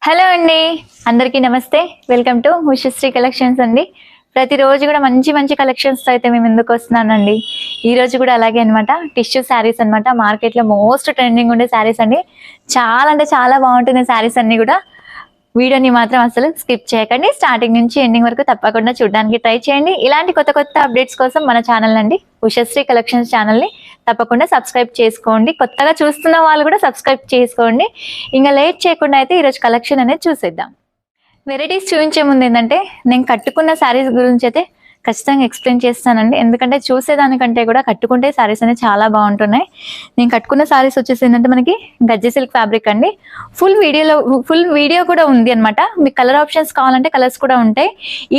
Hello అండి, అందరికీ నమస్తే. వెల్కమ్ టు ఉషశ్రీ కలెక్షన్స్ అండి. ప్రతిరోజు కూడా మంచి మంచి కలెక్షన్స్ అయితే మేము ఎందుకు వస్తున్నానండి. ఈ రోజు కూడా అలాగే అనమాట. టిష్యూ శారీస్ అనమాట. మార్కెట్లో మోస్ట్ ట్రెండింగ్ ఉండే శారీస్ అండి. చాలా అంటే చాలా బాగుంటుంది శారీస్ అన్ని కూడా. వీడియోని మాత్రం అసలు స్కిప్ చేయకండి. స్టార్టింగ్ నుంచి ఎండింగ్ వరకు తప్పకుండా చూడడానికి ట్రై చేయండి. ఇలాంటి కొత్త కొత్త అప్డేట్స్ కోసం మన ఛానల్ అండి ఉషశ్రీ కలెక్షన్స్ ఛానల్ని తప్పకుండా సబ్స్క్రైబ్ చేసుకోండి. కొత్తగా చూస్తున్న వాళ్ళు కూడా సబ్స్క్రైబ్ చేసుకోండి. ఇంకా లేట్ చేయకుండా అయితే ఈరోజు కలెక్షన్ అనేది చూసేద్దాం. వెరైటీస్ చూపించే ముందు ఏంటంటే నేను కట్టుకున్న శారీస్ గురించి అయితే ఖచ్చితంగా ఎక్స్ప్లెయిన్ చేస్తానండి. ఎందుకంటే చూసేదానికంటే కూడా కట్టుకుంటే శారీస్ అనేవి చాలా బాగుంటున్నాయి. నేను కట్టుకున్న శారీస్ వచ్చేసి ఏంటంటే మనకి గజ్జి సిల్క్ ఫ్యాబ్రిక్ అండి. ఫుల్ వీడియో కూడా ఉంది అనమాట. మీకు కలర్ ఆప్షన్స్ కావాలంటే కలర్స్ కూడా ఉంటాయి.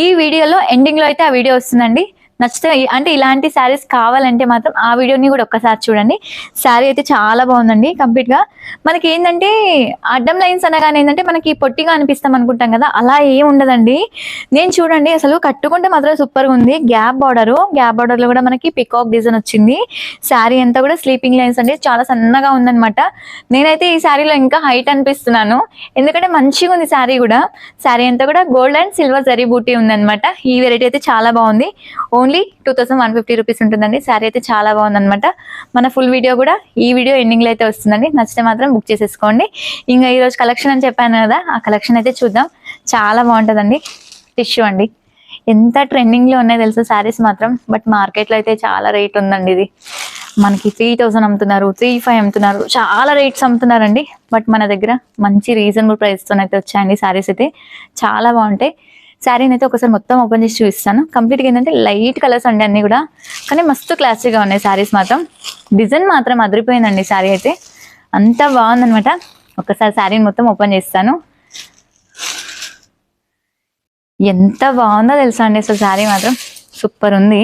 ఈ వీడియోలో ఎండింగ్లో అయితే ఆ వీడియో వస్తుందండి. నచ్చితే అంటే ఇలాంటి శారీస్ కావాలంటే మాత్రం ఆ వీడియోని కూడా ఒక్కసారి చూడండి. శారీ అయితే చాలా బాగుందండి. కంప్లీట్గా మనకి ఏంటంటే అడ్డం లైన్స్ అనగానే ఏంటంటే మనకి పొట్టిగా అనిపిస్తాం అనుకుంటాం కదా, అలా ఏం ఉండదండి. నేను చూడండి అసలు కట్టుకుంటే మాత్రం సూపర్గా ఉంది. గ్యాప్ బార్డర్లో కూడా మనకి పికాక్ డిజైన్ వచ్చింది. శారీ అంతా కూడా స్లీపింగ్ లైన్స్ అండి, చాలా సన్నగా ఉందన్నమాట. నేనైతే ఈ శారీలో ఇంకా హైట్ అనిపిస్తున్నాను, ఎందుకంటే మంచిగా ఉంది శారీ కూడా. శారీ అంతా కూడా గోల్డ్ అండ్ సిల్వర్ జరీ బూటీ ఉందన్నమాట. ఈ వెరైటీ అయితే చాలా బాగుంది. ఓన్లీ 2150 రూపీస్ ఉంటుందండి. శారీ అయితే చాలా బాగుందన్నమాట. మన ఫుల్ వీడియో కూడా ఈ వీడియో ఎండింగ్లో అయితే వస్తుందండి. నచ్చితే మాత్రం బుక్ చేసేసుకోండి. ఇంకా ఈరోజు కలెక్షన్ అని చెప్పాను కదా, ఆ కలెక్షన్ అయితే చూద్దాం. చాలా బాగుంటుందండి. టిష్యూ అండి, ఎంత ట్రెండింగ్లో ఉన్నాయి తెలుసా శారీస్ మాత్రం. బట్ మార్కెట్లో అయితే చాలా రేట్ ఉందండి. ఇది మనకి 3000 అమ్ముతున్నారు, 3500 అమ్ముతున్నారు, చాలా రేట్స్ అమ్ముతున్నారండి. బట్ మన దగ్గర మంచి రీజనబుల్ ప్రైస్తో అయితే వచ్చాయండి శారీస్ అయితే. చాలా బాగుంటాయి. శారీని అయితే ఒకసారి మొత్తం ఓపెన్ చేసి చూపిస్తాను. కంప్లీట్గా ఏంటంటే లైట్ కలర్స్ అండి అన్నీ కూడా, కానీ మస్తు క్లాసీగా ఉన్నాయి శారీస్ మాత్రం. డిజైన్ మాత్రం అదిరిపోయిందండి శారీ అయితే, అంతా బాగుందనమాట. ఒకసారి శారీని మొత్తం ఓపెన్ చేస్తాను. ఎంత బాగుందో తెలుసా అండి అసలు శారీ మాత్రం సూపర్ ఉంది.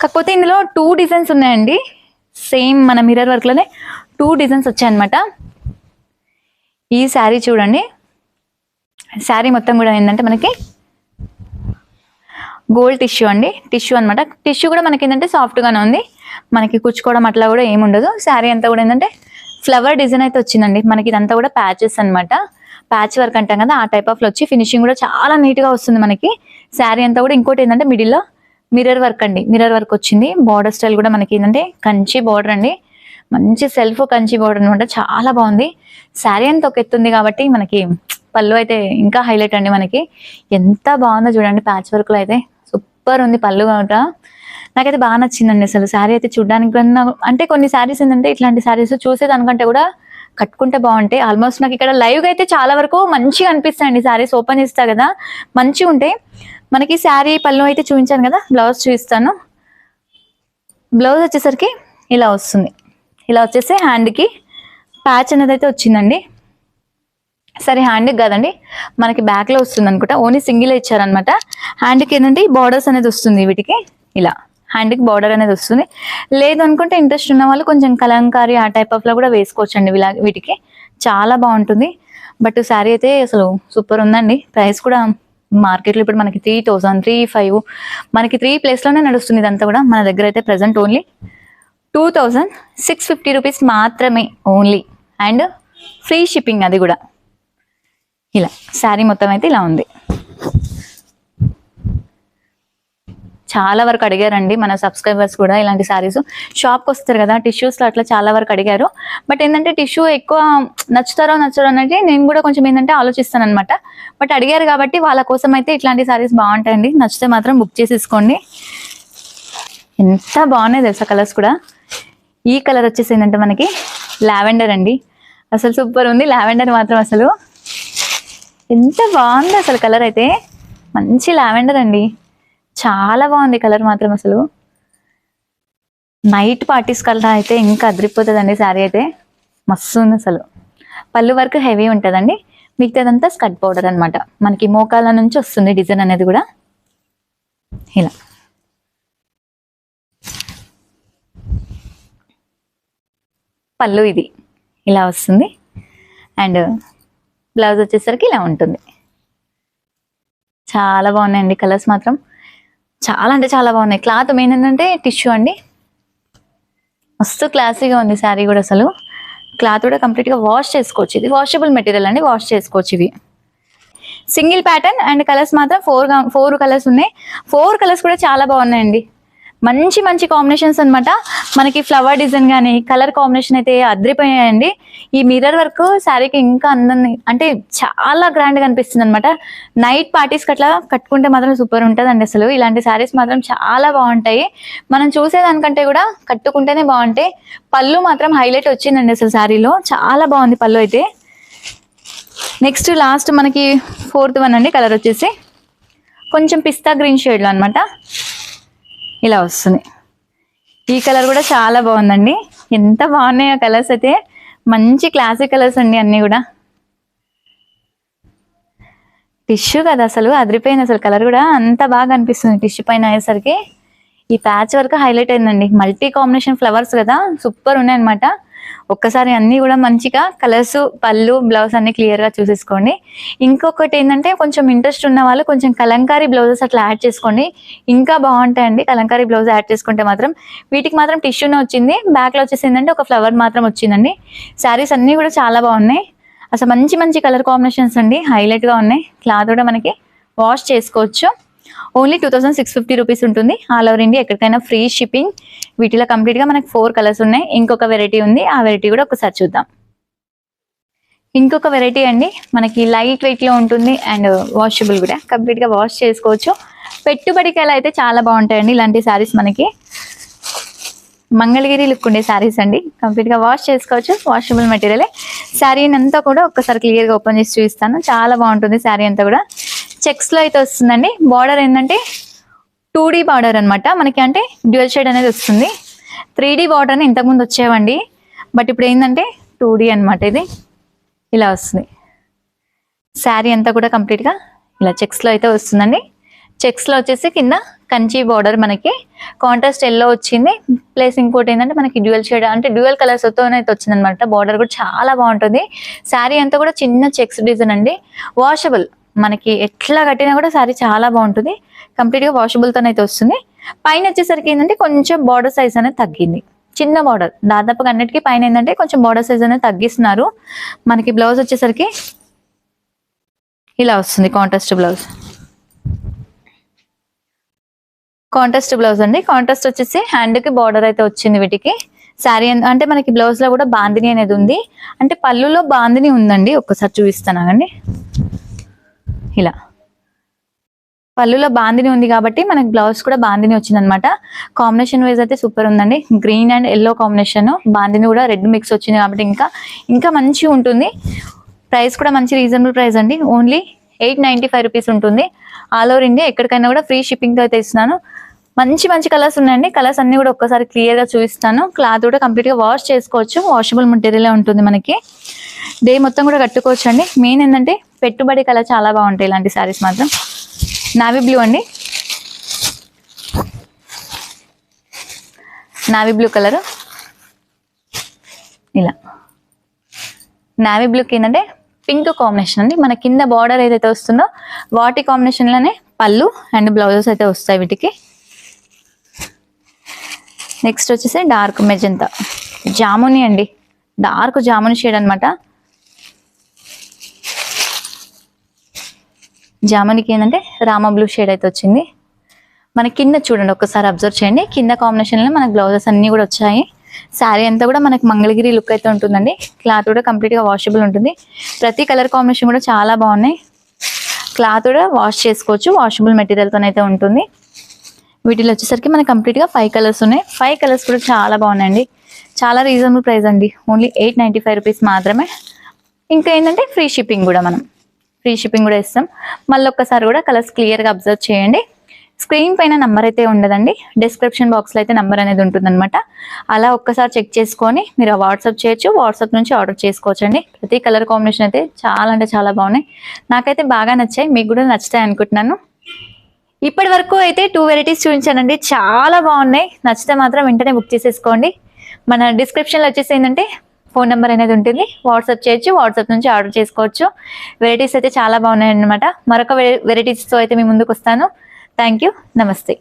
కాకపోతే ఇందులో 2 డిజైన్స్ ఉన్నాయండి. సేమ్ మన మిర్రర్ వర్క్లోనే 2 డిజైన్స్ వచ్చాయన్నమాట. ఈ శారీ చూడండి. శారీ మొత్తం కూడా ఏంటంటే మనకి గోల్డ్ టిష్యూ అండి. టిష్యూ అనమాట. టిష్యూ కూడా మనకి ఏంటంటే సాఫ్ట్గానే ఉంది. మనకి కుచ్చుకోవడం అట్లా కూడా ఏముండదు. శారీ అంతా కూడా ఏంటంటే ఫ్లవర్ డిజైన్ అయితే వచ్చిందండి. మనకి ఇదంతా కూడా ప్యాచెస్ అనమాట. ప్యాచ్ వర్క్ అంటాం కదా, ఆ టైప్ ఆఫ్లో వచ్చి ఫినిషింగ్ కూడా చాలా నీట్గా వస్తుంది మనకి. శారీ అంతా కూడా ఇంకోటి ఏంటంటే మిడిల్లో మిర్రర్ వర్క్ అండి. మిర్రర్ వర్క్ వచ్చింది. బార్డర్ స్టైల్ కూడా మనకి ఏంటంటే కంచి బార్డర్ అండి. మంచి సెల్ఫ్ కంచి బార్డర్ అనమాట. చాలా బాగుంది. శారీ అంతా ఒక ఎత్తుంది కాబట్టి మనకి పళ్ళు అయితే ఇంకా హైలైట్ అండి. మనకి ఎంత బాగుందో చూడండి. ప్యాచ్ వర్క్లో అయితే సూపర్ ఉంది పళ్ళు కూడా. నాకైతే బాగా నచ్చిందండి అసలు శారీ అయితే. చూడడానికి అంటే కొన్ని శారీస్ ఏంటంటే ఇట్లాంటి శారీస్ చూసేదానికంటే కూడా కట్టుకుంటే బాగుంటాయి. ఆల్మోస్ట్ నాకు ఇక్కడ లైవ్గా అయితే చాలా వరకు మంచిగా అనిపిస్తాయండి. శారీస్ ఓపెన్ చేస్తా కదా, మంచిగా ఉంటాయి. మనకి శారీ పళ్ళు అయితే చూపించాను కదా, బ్లౌజ్ చూపిస్తాను. బ్లౌజ్ వచ్చేసరికి ఇలా వస్తుంది. ఇలా వచ్చేసి హ్యాండ్కి ప్యాచ్ అనేది అయితే వచ్చిందండి. సరే హ్యాండ్కి కాదండి, మనకి బ్యాక్లో వస్తుంది అనుకుంటా. ఓన్లీ సింగిల్ ఇచ్చారనమాట. హ్యాండ్కి ఏంటంటే బార్డర్స్ అనేది వస్తుంది. వీటికి ఇలా హ్యాండ్కి బార్డర్ అనేది వస్తుంది. లేదు అనుకుంటే ఇంట్రెస్ట్ ఉన్న వాళ్ళు కొంచెం కలంకారీ ఆ టైప్ ఆఫ్లో కూడా వేసుకోవచ్చు అండి. వీటికి చాలా బాగుంటుంది. బట్ శారీ అయితే అసలు సూపర్ ఉందండి. ప్రైస్ కూడా మార్కెట్లో ఇప్పుడు మనకి 3000, 3500, మనకి 3 నడుస్తుంది. ఇదంతా కూడా మన దగ్గర అయితే ప్రజెంట్ ఓన్లీ 2650 రూపీస్ మాత్రమే ఓన్లీ. అండ్ ఫ్రీ షిప్పింగ్, అది కూడా. ఇలా శారీ మొత్తం అయితే ఇలా ఉంది. చాలా వరకు అడిగారండి మన సబ్స్క్రైబర్స్ కూడా ఇలాంటి శారీస్. షాప్కి వస్తారు కదా టిష్యూస్లో, అట్లా చాలా వరకు అడిగారు. బట్ ఏంటంటే టిష్యూ ఎక్కువ నచ్చుతారో అనేది నేను కూడా కొంచెం ఏంటంటే ఆలోచిస్తాను అనమాట. బట్ అడిగారు కాబట్టి వాళ్ళ కోసం అయితే ఇట్లాంటి శారీస్ బాగుంటాయండి. నచ్చితే మాత్రం బుక్ చేసేసుకోండి. ఎంత బాగున్నాయి తెలుసా కలర్స్ కూడా. ఈ కలర్ వచ్చేసి ఏంటంటే మనకి లావెండర్ అండి. అసలు సూపర్ ఉంది లావెండర్ మాత్రం. అసలు ఎంత బాగుంది అసలు కలర్ అయితే. మంచి లావెండర్ అండి, చాలా బాగుంది కలర్ మాత్రం. అసలు నైట్ పార్టీస్ కల్లా అయితే ఇంకా అదిరిపోతుందండి శారీ అయితే. మస్తు ఉంది అసలు. పళ్ళు వరకు హెవీ ఉంటుందండి. మిగతాదంతా స్కర్ట్ పౌడర్ అనమాట. మనకి మోకాల నుంచి వస్తుంది డిజైన్ అనేది కూడా. ఇలా పళ్ళు ఇది ఇలా వస్తుంది. అండ్ బ్లౌజ్ వచ్చేసరికి ఇలా ఉంటుంది. చాలా బాగున్నాయండి కలర్స్ మాత్రం. చాలా అంటే చాలా బాగున్నాయి. క్లాత్ మెయిన్ ఏంటంటే టిష్యూ అండి. మస్తు క్లాసీగా ఉంది శారీ కూడా. అసలు క్లాత్ కూడా కంప్లీట్గా వాష్ చేసుకోవచ్చు. ఇది వాషబుల్ మెటీరియల్ అండి, వాష్ చేసుకోవచ్చు. ఇవి సింగిల్ ప్యాటర్న్ అండ్ కలర్స్ మాత్రం 4 కలర్స్ ఉన్నాయి. 4 కలర్స్ కూడా చాలా బాగున్నాయండి. మంచి మంచి కాంబినేషన్స్ అన్నమాట. మనకి ఫ్లవర్ డిజైన్ కానీ కలర్ కాంబినేషన్ అయితే అద్రిపోయాయండి. ఈ మిర్రర్ వర్క్ శారీకి ఇంకా అందంగా అంటే చాలా గ్రాండ్ గా అనిపిస్తుంది అనమాట. నైట్ పార్టీస్ అట్లా కట్టుకుంటే మాత్రం సూపర్ ఉంటుందండి. అసలు ఇలాంటి శారీస్ మాత్రం చాలా బాగుంటాయి. మనం చూసేదానికంటే కూడా కట్టుకుంటేనే బాగుంటాయి. పళ్ళు మాత్రం హైలైట్ వచ్చిందండి అసలు శారీలో, చాలా బాగుంది పళ్ళు అయితే. నెక్స్ట్ లాస్ట్ మనకి 4th వన్ అండి. కలర్ వచ్చేసి కొంచెం పిస్తా గ్రీన్ షేడ్లో అనమాట, ఇలా వస్తుంది. ఈ కలర్ కూడా చాలా బాగుందండి. ఎంత బాగున్నాయో కలర్స్ అయితే, మంచి క్లాసిక్ కలర్స్ అండి అన్నీ కూడా. టిష్యూ కదా అసలు అదిరిపోయింది. అసలు కలర్ కూడా అంత బాగా అనిపిస్తుంది టిష్యూ పైన అయ్యేసరికి. ఈ ప్యాచ్ వర్క్ హైలైట్ అయిందండి. మల్టీ కాంబినేషన్ ఫ్లవర్స్ కదా, సూపర్ ఉన్నాయి అనమాట. ఒక్కసారి అన్ని కూడా మంచిగా కలర్స్, పళ్ళు, బ్లౌజ్ అన్ని క్లియర్ గా చూసేసుకోండి. ఇంకొకటి ఏంటంటే కొంచెం ఇంట్రెస్ట్ ఉన్న వాళ్ళు కొంచెం కలంకారీ బ్లౌజెస్ అట్లా యాడ్ చేసుకోండి, ఇంకా బాగుంటాయండి. కలంకారీ బ్లౌజ్ యాడ్ చేసుకుంటే మాత్రం. వీటికి మాత్రం టిష్యూనే వచ్చింది, బ్యాక్ లో వచ్చేసి ఏంటంటే ఒక ఫ్లవర్ మాత్రం వచ్చిందండి. శారీస్ అన్ని కూడా చాలా బాగున్నాయి. అసలు మంచి మంచి కలర్ కాంబినేషన్స్ అండి, హైలైట్ గా ఉన్నాయి. క్లాత్ కూడా మనకి వాష్ చేసుకోవచ్చు. ఓన్లీ 2650 రూపీస్ ఉంటుంది. ఆల్ ఓవర్ ఇండియా ఎక్కడికైనా ఫ్రీ షిప్పింగ్. వీటిలో కంప్లీట్ గా మనకి 4 కలర్స్ ఉన్నాయి. ఇంకొక వెరైటీ ఉంది, ఆ వెరైటీ కూడా ఒకసారి చూద్దాం. ఇంకొక వెరైటీ అండి, మనకి లైట్ వెయిట్ లో ఉంటుంది అండ్ వాషబుల్ కూడా, కంప్లీట్ గా వాష్ చేసుకోవచ్చు. పెట్టుబడికి ఎలా అయితే చాలా బాగుంటాయండి ఇలాంటి శారీస్. మనకి మంగళగిరి లుక్ ఉండే శారీస్ అండి, కంప్లీట్ గా వాష్ చేసుకోవచ్చు. Washable material. శారీ అంతా కూడా ఒక్కసారి క్లియర్ గా ఓపెన్ చేసి చూపిస్తాను. చాలా బాగుంటుంది శారీ అంతా కూడా. చెక్స్ లో అయితే వస్తుందండి. బార్డర్ ఏంటంటే 2D బార్డర్ అనమాట మనకి, అంటే డ్యూయల్ షేడ్ అనేది వస్తుంది. 3D బార్డర్ అని ఇంతకుముందు వచ్చేవండి, బట్ ఇప్పుడు ఏంటంటే 2D అనమాట. ఇది ఇలా వస్తుంది. శారీ అంతా కూడా కంప్లీట్ గా ఇలా చెక్స్ లో అయితే వస్తుందండి. చెక్స్ లో వచ్చేసి కింద కంచి బార్డర్ మనకి కాంట్రాస్ట్ ఎల్లో వచ్చింది. ప్లస్ ఇంకోటి ఏంటంటే మనకి డ్యూయల్ షేడ్ అంటే డ్యూయల్ కలర్స్ తో అయితే వచ్చింది అనమాట. బార్డర్ కూడా చాలా బాగుంటుంది. శారీ అంతా కూడా చిన్న చెక్స్ డిజైన్ అండి. వాషబుల్, మనకి ఎట్లా కట్టినా కూడా శారీ చాలా బాగుంటుంది. కంప్లీట్ గా వాషబుల్ తోనైతే వస్తుంది. పైన వచ్చేసరికి ఏంటంటే కొంచెం బార్డర్ సైజ్ అనేది తగ్గింది, చిన్న బార్డర్. దాదాపుగా అన్నిటికీ పైన ఏంటంటే కొంచెం బార్డర్ సైజ్ అనేది తగ్గిస్తున్నారు. మనకి బ్లౌజ్ వచ్చేసరికి ఇలా వస్తుంది. కాంట్రాస్ట్ బ్లౌజ్, కాంట్రాస్ట్ బ్లౌజ్ అండి. కాంట్రాస్ట్ వచ్చేసి హ్యాండ్ కి బార్డర్ అయితే వచ్చింది వీటికి. శారీ అంటే మనకి బ్లౌజ్ లో కూడా బాందిని అనేది ఉంది, అంటే పళ్ళులో బాందిని ఉందండి. ఒక్కసారి చూపిస్తాను అండి. ఇలా పళ్ళులో బాందిని ఉంది కాబట్టి మనకి బ్లౌజ్ కూడా బాందిని వచ్చింది అనమాట. కాంబినేషన్ వైజ్ అయితే సూపర్ ఉందండి. Green and yellow combination, bandhani కూడా రెడ్ మిక్స్ వచ్చింది కాబట్టి ఇంకా మంచిగా ఉంటుంది. ప్రైస్ కూడా మంచి రీజనబుల్ ప్రైస్ అండి. ఓన్లీ 895 రూపీస్ ఉంటుంది. ఆల్ ఓవర్ ఇండియా ఎక్కడికైనా కూడా ఫ్రీ షిప్పింగ్ తో అయితే ఇస్తున్నాను. మంచి మంచి కలర్స్ ఉన్నాయండి. కలర్స్ అన్ని కూడా ఒక్కసారి క్లియర్ గా చూపిస్తాను. క్లాత్ కూడా కంప్లీట్ గా వాష్ చేసుకోవచ్చు. వాషబుల్ మెటీరియల్ ఉంటుంది మనకి. డే మొత్తం కూడా కట్టుకోవచ్చు అండి. మెయిన్ ఏంటంటే పెట్టుబడి కలర్ చాలా బాగుంటాయి ఇలాంటి శారీస్ మాత్రం. నావీ బ్లూ అండి, నావీ బ్లూ కలర్. ఇలా నావీ బ్లూకి ఏంటంటే పింక్ కాంబినేషన్ అండి. మన కింద బార్డర్ ఏదైతే వస్తుందో వాటి కాంబినేషన్ లోనే పళ్ళు అండ్ బ్లౌజెస్ అయితే వస్తాయి వీటికి. నెక్స్ట్ వచ్చేసి డార్క్ మెజంతా జాముని అండి, డార్క్ జాముని షేడ్ అనమాట. జామునికి ఏంటంటే రామా బ్లూ షేడ్ అయితే వచ్చింది. మన కింద చూడండి, ఒక్కసారి అబ్జర్వ్ చేయండి. కింద కాంబినేషన్లో మనకి బ్లౌజెస్ అన్నీ కూడా వచ్చాయి. శారీ అంతా కూడా మనకి మంగళగిరి లుక్ అయితే ఉంటుందండి. క్లాత్ కూడా కంప్లీట్గా వాషబుల్ ఉంటుంది. ప్రతి కలర్ కాంబినేషన్ కూడా చాలా బాగున్నాయి. క్లాత్ కూడా వాష్ చేసుకోవచ్చు. వాషబుల్ మెటీరియల్తోనైతే ఉంటుంది. వీటిలో వచ్చేసరికి మనకి కంప్లీట్గా 5 కలర్స్ ఉన్నాయి. 5 కలర్స్ కూడా చాలా బాగున్నాయండి. చాలా రీజనబుల్ ప్రైస్ అండి. ఓన్లీ 895 రూపీస్ మాత్రమే. ఇంకా ఏంటంటే ఫ్రీ షిప్పింగ్ కూడా, మనం ఫ్రీ షిప్పింగ్ కూడా ఇస్తాం. మళ్ళీ ఒక్కసారి కూడా కలర్స్ క్లియర్గా అబ్జర్వ్ చేయండి. స్క్రీన్ పైన నంబర్ అయితే ఉండదండి, డిస్క్రిప్షన్ బాక్స్లో అయితే నంబర్ అనేది ఉంటుందన్నమాట. అలా ఒక్కసారి చెక్ చేసుకొని మీరు వాట్సాప్ చేయొచ్చు. వాట్సాప్ నుంచి ఆర్డర్ చేసుకోవచ్చు అండి. ప్రతి కలర్ కాంబినేషన్ అయితే చాలా అంటే చాలా బాగున్నాయి. నాకైతే బాగా నచ్చాయి, మీకు కూడా నచ్చుతాయి అనుకుంటున్నాను. ఇప్పటి వరకు అయితే 2 వెరైటీస్ చూపించానండి, చాలా బాగున్నాయి. నచ్చితే మాత్రం వెంటనే బుక్ చేసేసుకోండి. మన డిస్క్రిప్షన్లో వచ్చేసి ఏంటంటే ఫోన్ నెంబర్ అనేది ఉంటుంది, వాట్సాప్ చేయొచ్చు. వాట్సాప్ నుంచి ఆర్డర్ చేసుకోవచ్చు. వెరైటీస్ అయితే చాలా బాగున్నాయి అన్నమాట. మరొక వెరైటీస్తో అయితే మీ ముందుకు వస్తాను. థ్యాంక్ యూ, నమస్తే.